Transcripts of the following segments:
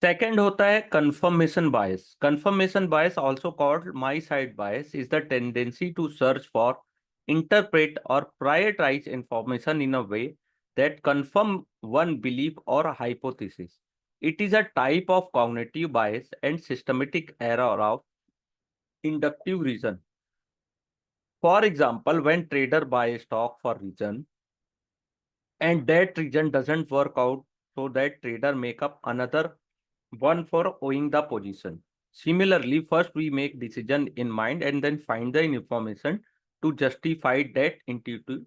Second होता है confirmation bias. Confirmation bias, also called my side bias, is the tendency to search for, interpret or prioritize information in a way that confirm one belief or hypothesis. It is a type of cognitive bias and systematic error of inductive reason. For example, when trader buy stock for reason and that reason doesn't work out, so that trader make up another one for owing the position. Similarly, first we make decision in mind and then find the information to justify that intuitive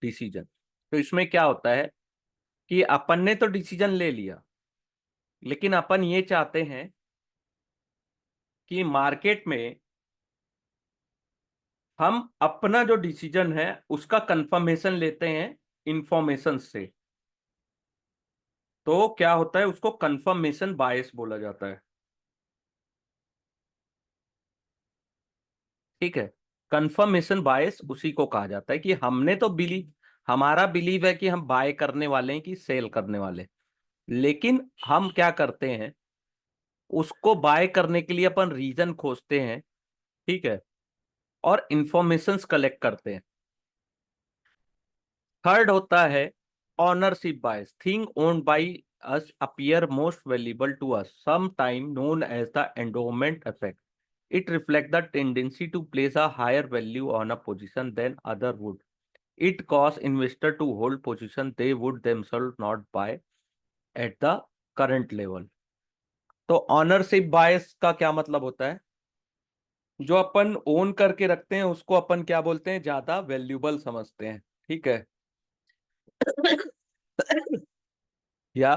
decision. तो इसमें क्या होता है कि अपन ने तो decision ले लिया, लेकिन अपन ये चाहते हैं कि मार्केट में हम अपना जो डिसीजन है उसका कंफर्मेशन लेते हैं इंफॉर्मेशन से. तो क्या होता है, उसको कंफर्मेशन बायस बोला जाता है. ठीक है. कंफर्मेशन बायस उसी को कहा जाता है कि हमने तो बिलीव, हमारा बिलीव है कि हम बाय करने वाले हैं कि सेल करने वाले, लेकिन हम क्या करते हैं, उसको बाय करने के लिए अपन रीजन खोजते हैं. ठीक है. और इंफॉर्मेशंस कलेक्ट करते हैं. थर्ड होता है ownership bias. Thing owned by us appear most valuable to us, some time known as the endowment effect. It reflects the tendency to place a higher value on a position than other would. It causes investor to hold position they would themselves not buy at the current level. तो ownership बायस का क्या मतलब होता है, जो अपन own करके रखते हैं उसको अपन क्या बोलते हैं, ज्यादा वैल्यूबल समझते हैं. ठीक है. या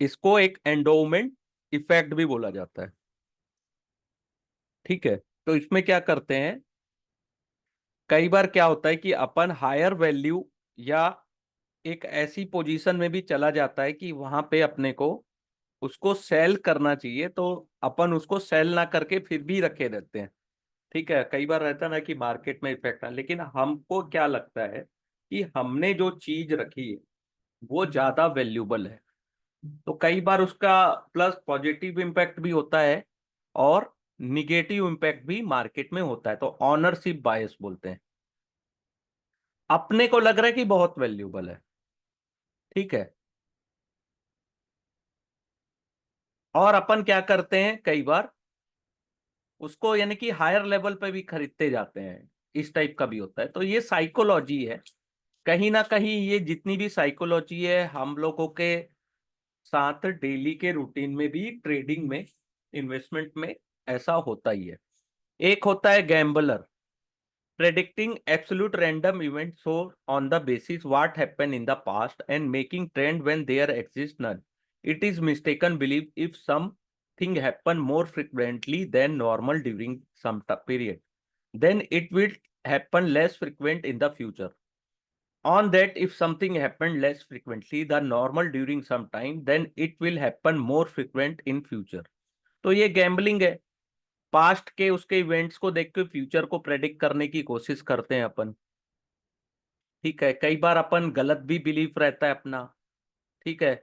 इसको एक एंडोमेंट इफेक्ट भी बोला जाता है. ठीक है. तो इसमें क्या करते हैं, कई बार क्या होता है कि अपन हायर वैल्यू या एक ऐसी पोजीशन में भी चला जाता है कि वहां पे अपने को उसको सेल करना चाहिए, तो अपन उसको सेल ना करके फिर भी रखे रहते हैं. ठीक है. कई बार रहता है ना कि मार्केट में इफेक्ट है, लेकिन हमको क्या लगता है कि हमने जो चीज रखी है वो ज्यादा वैल्यूबल है. तो कई बार उसका प्लस पॉजिटिव इम्पैक्ट भी होता है और निगेटिव इम्पैक्ट भी मार्केट में होता है. तो ऑनरशिप बायस बोलते हैं. अपने को लग रहा है कि बहुत वैल्यूबल है. ठीक है. और अपन क्या करते हैं, कई बार उसको यानी कि हायर लेवल पे भी खरीदते जाते हैं. इस टाइप का भी होता है. तो ये साइकोलॉजी है. कहीं ना कहीं ये जितनी भी साइकोलॉजी है हम लोगों के साथ डेली के रूटीन में भी, ट्रेडिंग में, इन्वेस्टमेंट में ऐसा होता ही है. एक होता है gambler. predicting absolute random events so on the basis what happened in the past and making trend when there exists none. It is mistaken belief if something happen more frequently than normal during some period, then it will happen less frequent in the future. On that, if something happened less frequently than normal during some time, then it will happen more frequent in future. तो ये gambling है. Past के उसके events को देख के future को predict करने की कोशिश करते हैं अपन. ठीक है. कई बार अपन गलत भी बिलीफ रहता है अपना. ठीक है.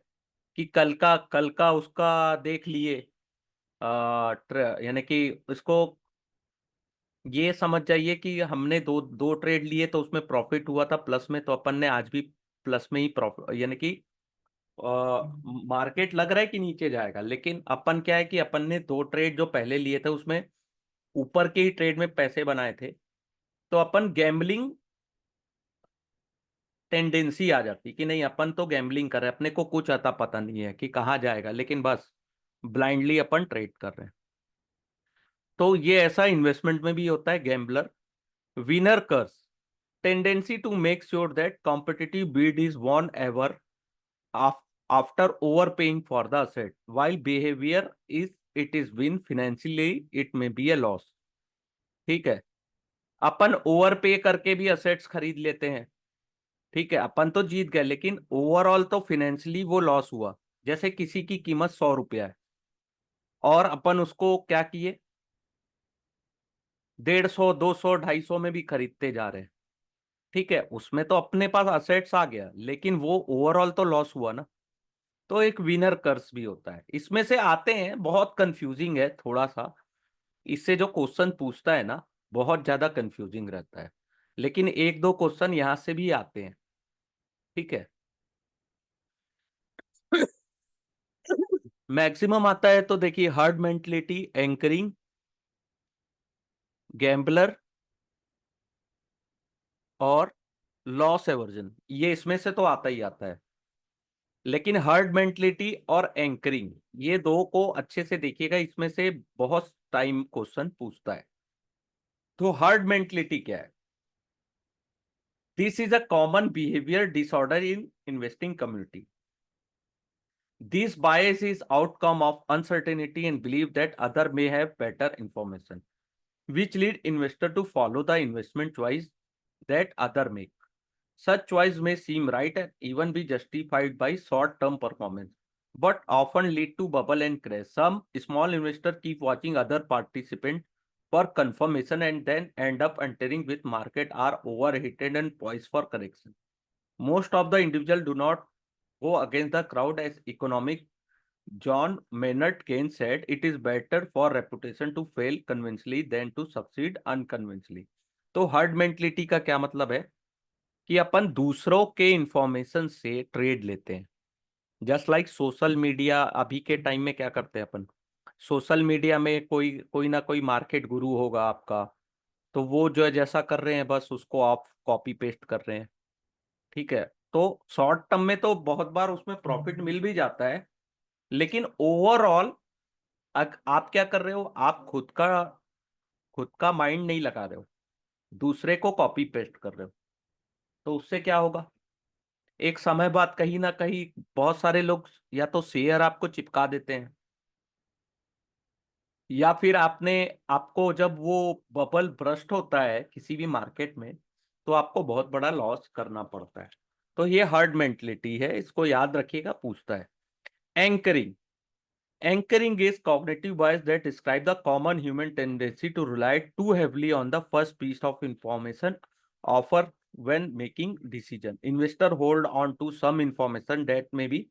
कि कल का उसका देख लिए, यानी कि इसको ये समझ जाइए कि हमने दो दो ट्रेड लिए तो उसमें प्रॉफिट हुआ था प्लस में, तो अपन ने आज भी प्लस में ही प्रॉफिट, यानी कि मार्केट लग रहा है कि नीचे जाएगा, लेकिन अपन क्या है कि अपन ने दो ट्रेड जो पहले लिए थे उसमें ऊपर के ही ट्रेड में पैसे बनाए थे. तो अपन गैम्बलिंग टेंडेंसी आ जाती कि नहीं, अपन तो गैम्बलिंग कर रहे हैं, अपने को कुछ अता पता नहीं है कि कहाँ जाएगा, लेकिन बस ब्लाइंडली अपन ट्रेड कर रहे हैं. तो ये ऐसा इन्वेस्टमेंट में भी होता है gambler. Winner curse. Tendency to make sure that competitive bid is won ever after over paying for the asset while behaviour is it is win financially it may be a loss. ठीक है. अपन over पे करके भी assets खरीद लेते हैं. ठीक है. अपन तो जीत गए, लेकिन ओवरऑल तो फाइनेंशियली वो लॉस हुआ. जैसे किसी की कीमत 100 रुपया है और अपन उसको क्या किए, 150, 200, 250 में भी खरीदते जा रहे हैं. ठीक है. उसमें तो अपने पास असेट्स आ गया, लेकिन वो ओवरऑल तो लॉस हुआ ना. तो एक विनर कर्स भी होता है। इसमें से आते हैं, बहुत कंफ्यूजिंग है थोड़ा सा, इससे जो क्वेश्चन पूछता है ना बहुत ज्यादा कंफ्यूजिंग रहता है, लेकिन एक दो क्वेश्चन यहां से भी आते हैं। ठीक है। मैक्सिमम आता है तो देखिए, हर्ड मेंटलिटी, एंकरिंग, गैम्बलर और लॉस एवर्जन, ये इसमें से तो आता ही आता है। लेकिन हर्ड मेंटलिटी और एंकरिंग, ये दो को अच्छे से देखिएगा, इसमें से बहुत टाइम क्वेश्चन पूछता है। तो हर्ड मेंटलिटी क्या है? This is a common behaviour disorder in investing community. This bias is outcome of uncertainty and belief that other may have better information, which lead investor to follow the investment choice that other make. Such choice may seem right and even be justified by short-term performance, but often lead to bubble and crash. Some small investors keep watching other participants for confirmation and then end up entering with market are overheated and poised for correction. Most of the individuals do not go against the crowd as economic John Maynard Keynes said, "It is better for reputation to fail conventionally than to succeed unconventionally." तो heard mentality का क्या मतलब है? कि अपन दूसरों के information से trade लेते हैं। जस्ट लाइक सोशल मीडिया, अभी के टाइम में क्या करते हैं अपन, सोशल मीडिया में कोई कोई ना कोई मार्केट गुरु होगा आपका, तो वो जो है जैसा कर रहे हैं बस उसको आप कॉपी पेस्ट कर रहे हैं। ठीक है। तो शॉर्ट टर्म में तो बहुत बार उसमें प्रॉफिट मिल भी जाता है, लेकिन ओवरऑल आप क्या कर रहे हो, आप खुद का माइंड नहीं लगा रहे हो, दूसरे को कॉपी पेस्ट कर रहे हो। तो उससे क्या होगा, एक समय बाद कहीं ना कहीं बहुत सारे लोग या तो शेयर आपको चिपका देते हैं, या फिर आपको जब वो बबल ब्रस्ट होता है किसी भी मार्केट में, तो आपको बहुत बड़ा लॉस करना पड़ता है। तो ये हर्ड मेंटलिटी है, इसको याद रखिएगा, पूछता है। Anchoring, anchoring is cognitive bias that describe the common human tendency to rely too heavily on the first piece of information offered when making decision. Investor hold on to some information that may be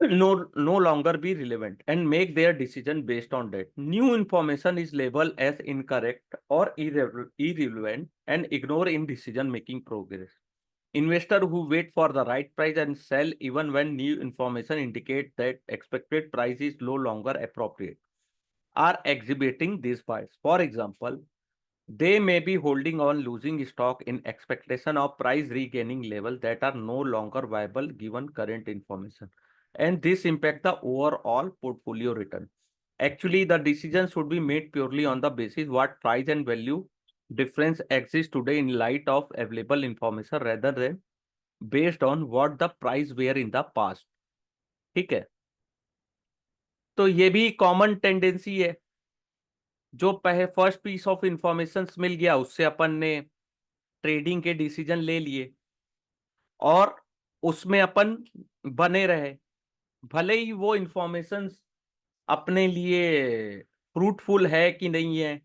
no longer be relevant and make their decision based on that. New information is labeled as incorrect or irrelevant and ignore in decision making progress. Investor who wait for the right price and sell even when new information indicate that expected price is no longer appropriate are exhibiting this bias. For example, they may be holding on losing stock in expectation of price regaining levels that are no longer viable given current information. And this impact the overall portfolio return. Actually, the decision should be made purely on the basis what price and value difference exists today in light of available information rather than based on what the price were in the past. ठीक है। तो ये भी common tendency है, जो पहले first piece of information मिल गया उससे अपन ने ट्रेडिंग के डिसीजन ले लिए और उसमें अपन बने रहे, भले ही वो इंफॉर्मेशन अपने लिए फ्रूटफुल है कि नहीं है,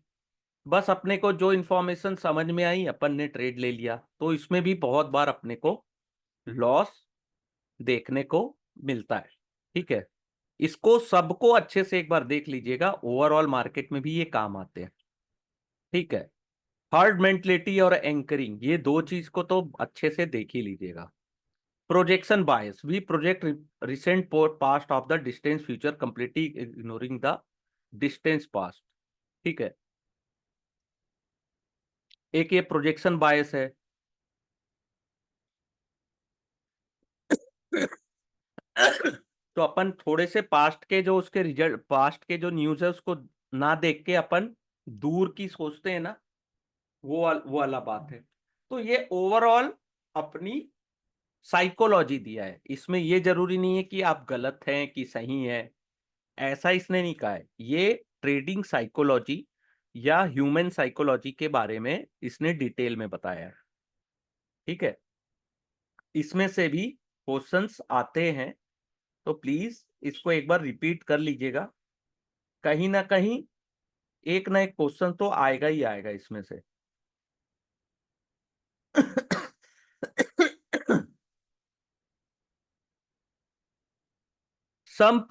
बस अपने को जो इंफॉर्मेशन समझ में आई अपन ने ट्रेड ले लिया। तो इसमें भी बहुत बार अपने को लॉस देखने को मिलता है। ठीक है। इसको सबको अच्छे से एक बार देख लीजिएगा, ओवरऑल मार्केट में भी ये काम आते हैं। ठीक है। हर्ड मेंटलिटी और एंकरिंग, ये दो चीज को तो अच्छे से देख ही लीजिएगा। Projection bias, we project recent past of the distance future completely ignoring the distance past. ठीक है। एक ये प्रोजेक्शन बायस है। तो अपन थोड़े से पास्ट के जो उसके रिजल्ट, पास्ट के जो न्यूज है उसको ना देख के अपन दूर की सोचते हैं ना, वो वाला बात है। तो ये ओवरऑल अपनी साइकोलॉजी दिया है, इसमें ये जरूरी नहीं है कि आप गलत हैं कि सही है, ऐसा इसने नहीं कहा है। ये ट्रेडिंग साइकोलॉजी या ह्यूमन साइकोलॉजी के बारे में इसने डिटेल में बताया है। ठीक है। इसमें से भी क्वेश्चंस आते हैं, तो प्लीज इसको एक बार रिपीट कर लीजिएगा, कहीं ना कहीं एक ना एक क्वेश्चन तो आएगा ही आएगा इसमें से। Some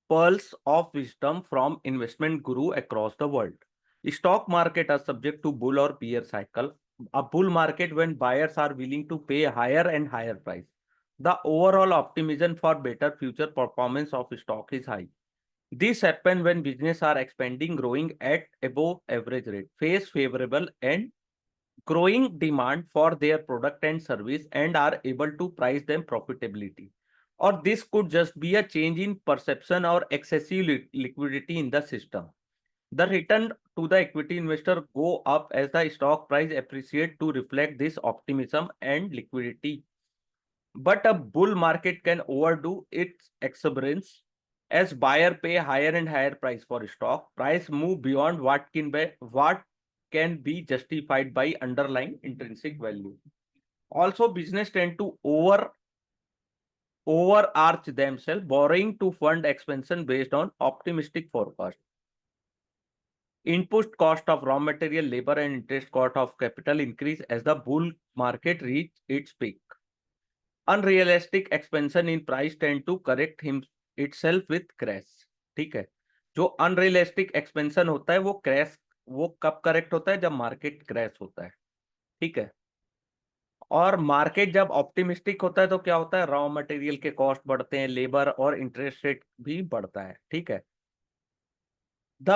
pearls of wisdom from investment guru across the world. Stock market are subject to bull or bear cycle. A bull market when buyers are willing to pay higher and higher price. The overall optimism for better future performance of stock is high. This happens when business are expanding, growing at above average rate, face favorable and growing demand for their product and service, and are able to price them profitability. Or this could just be a change in perception or excessive liquidity in the system. The return to the equity investor go up as the stock price appreciate to reflect this optimism and liquidity. But a bull market can overdo its exuberance as buyer pay higher and higher price for stock. Price move beyond what can be justified by underlying intrinsic value. Also, business tend to overarch themselves, borrowing to fund expansion based on optimistic forecast. Input cost of raw material, labor, and interest cost of capital increase as the bull market reach its peak. Unrealistic expansion in price tend to correct itself with crash. ठीक है, जो unrealistic expansion होता है वो कब correct होता है? जब मार्केट क्रैश होता है। ठीक है, और मार्केट जब ऑप्टिमिस्टिक होता है तो क्या होता है? रॉ मटेरियल के कॉस्ट बढ़ते हैं, लेबर और इंटरेस्ट रेट भी बढ़ता है। ठीक है, the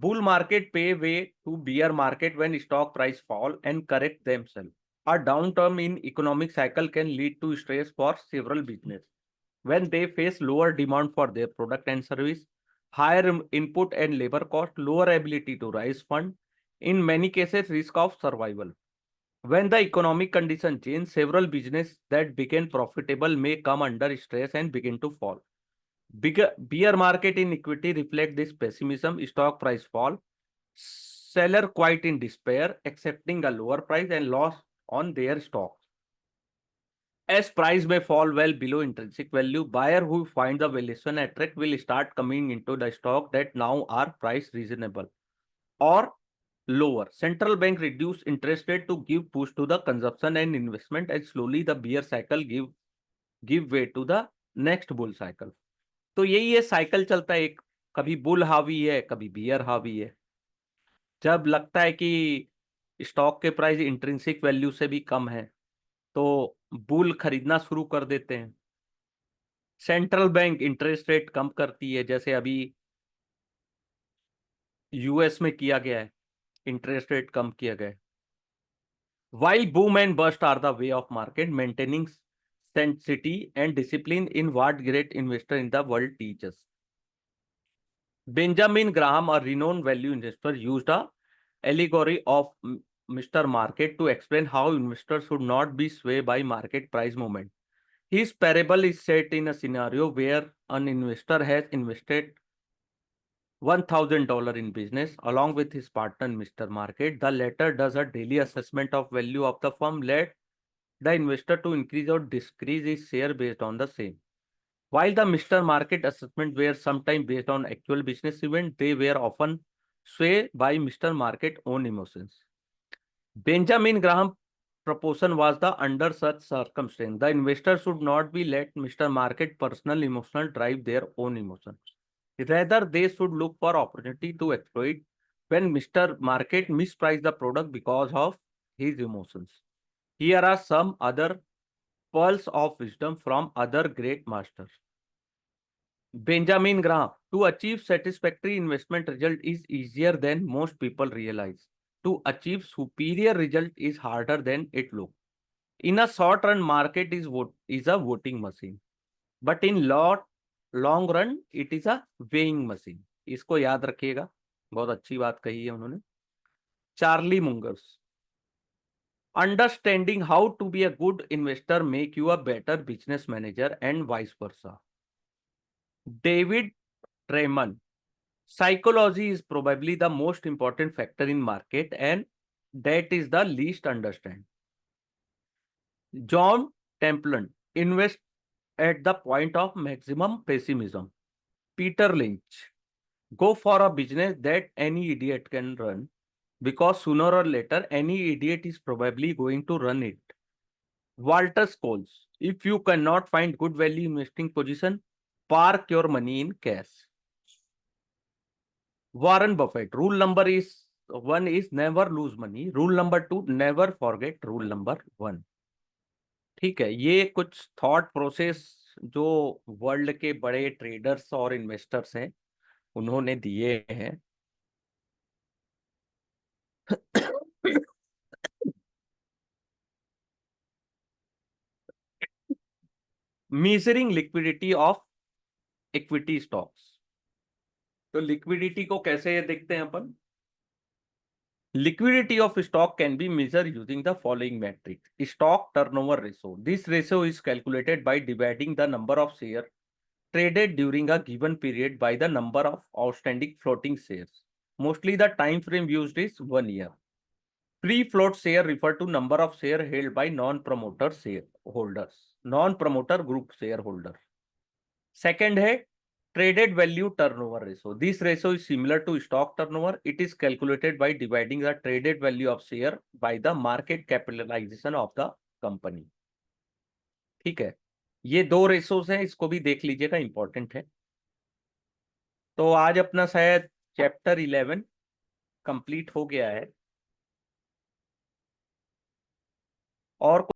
bull market pay way to bear market when stock price fall and correct themselves. A downturn in economic cycle can lead to stress for several business when they face lower demand for their product and service, higher input and labor cost, lower ability to raise fund, in many cases risk of survival. When the economic condition change, several business that became profitable may come under stress and begin to fall. Bigger bear market in equity reflect this pessimism. Stock price fall, seller quite in despair, accepting a lower price and loss on their stocks. As price may fall well below intrinsic value, buyer who find the valuation attract will start coming into the stock that now are priced reasonable or lower. Central bank reduce interest rate to give push to the consumption and investment, and slowly the bear cycle give way to the next bull cycle. तो यही ये cycle चलता है, एक कभी bull हावी है, कभी बियर हावी है। जब लगता है कि स्टॉक के प्राइस इंट्रिंसिक वैल्यू से भी कम है तो बुल खरीदना शुरू कर देते हैं। सेंट्रल बैंक इंटरेस्ट रेट कम करती है, जैसे अभी यूएस में किया गया है, इंटरेस्ट रेट कम किया गया है। While boom and bust are the way of market, maintaining sanctity and discipline in what great investor in the world teaches. Benjamin Graham, a renowned value investor, used a allegory of Mr. Market to explain how investors should not be swayed by market price movement. His parable is set in a scenario where an investor has invested $1,000 in business along with his partner Mr. Market. The latter does a daily assessment of value of the firm, let the investor to increase or decrease his share based on the same. While the Mr. Market assessment were sometimes based on actual business event, they were often swayed by Mr. Market own emotions. Benjamin Graham proposition was the under such circumstance, the investor should not be let Mr. Market personal emotional drive their own emotions. Rather, they should look for opportunity to exploit when Mr. Market misprice the product because of his emotions. Here are some other pearls of wisdom from other great masters. Benjamin Graham, to achieve satisfactory investment result is easier than most people realize. To achieve superior result is harder than it looks. In a short run, market is a voting machine, but in long run it is a weighing machine. इसको याद रखिएगा, बहुत अच्छी बात कही है उन्होंने। Charlie Munger's, understanding how to be a good investor make you a better business manager and vice versa. David Trayman, psychology is probably the most important factor in market and that is the least understand. John Templeton, invest at the point of maximum pessimism. Peter Lynch, go for a business that any idiot can run because sooner or later any idiot is probably going to run it. Walter Scholes, if you cannot find good value investing position, park your money in cash. Warren Buffett, rule number is 1 is never lose money, rule number 2 never forget rule number 1। ठीक है, ये कुछ thought process जो world के बड़े traders और investors हैं उन्होंने दिए हैं। Measuring liquidity of equity stocks. तो लिक्विडिटी को कैसे देखते हैं अपन? Liquidity of stock can be measured using the following metric. Stock turnover ratio. This ratio is calculated by dividing the number of shares traded during a given period by the number of outstanding floating shares. Mostly the time frame used is 1 year. Free float share refer to number of share held by non-promoter shareholders, non-promoter group shareholders. Second है traded value turnover ratio. This ratio is similar to stock turnover. It is calculated by dividing the traded value of share by the market capitalization of the company. ठीक है, ये दो ratios हैं, इसको भी देख लीजिएगा, इंपॉर्टेंट है। तो आज अपना शायद चैप्टर 11 कंप्लीट हो गया है। और